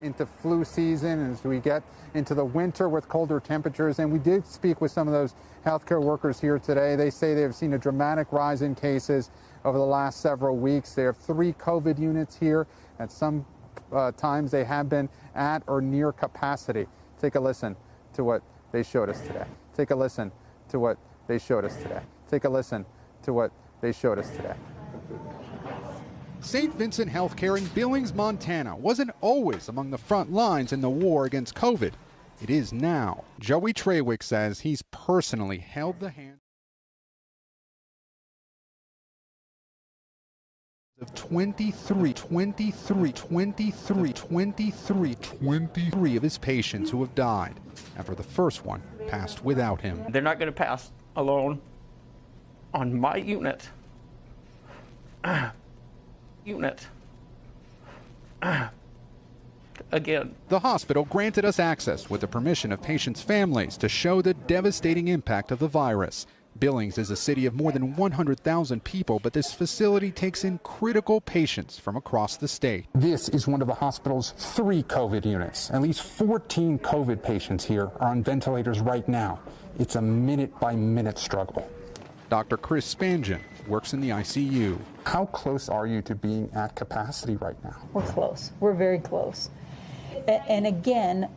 Into flu season as we get into the winter with colder temperatures. And we did speak with some of those healthcare workers here today. They say they've seen a dramatic rise in cases over the last several weeks. There are 3 COVID units here. At some times they have been at or near capacity. Take a listen to what they showed us today. Take a listen to what they showed us today. Take a listen to what they showed us today. St. Vincent Healthcare in Billings, Montana wasn't always among the front lines in the war against COVID. It is now. Joey Trawick says he's personally held the hand of 23 of his patients who have died after the first one passed without him. They're not going to pass alone on my unit. Again. The hospital granted us access with the permission of patients' families to show the devastating impact of the virus. Billings is a city of more than 100,000 people, but this facility takes in critical patients from across the state. This is one of the hospital's 3 COVID units. At least 14 COVID patients here are on ventilators right now. It's a minute-by-minute struggle. Dr. Chris Spangen works in the ICU. How close are you to being at capacity right now? We're close. We're very close. And again,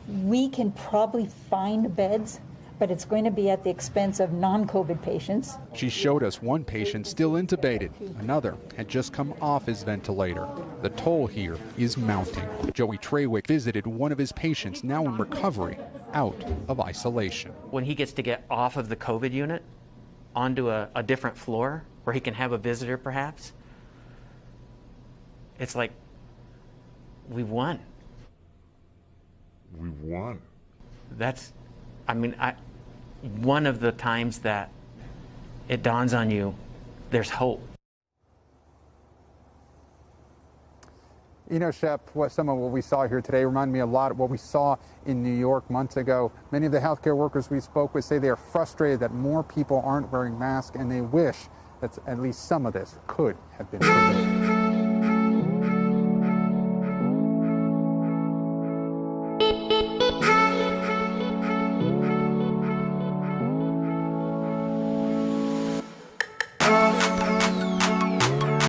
we can probably find beds, but it's going to be at the expense of non-COVID patients. She showed us one patient still intubated. Another had just come off his ventilator. The toll here is mounting. Joey Trawick visited one of his patients now in recovery, out of isolation. When he gets to get off of the COVID unit onto a different floor where he can have a visitor perhaps, it's like, we've won. We've won. That's, one of the times that it dawns on you, there's hope. You know, Shep, some of what we saw here today reminded me a lot of what we saw in New York months ago. Many of the healthcare workers we spoke with say they are frustrated that more people aren't wearing masks, and they wish that at least some of this could have been prevented.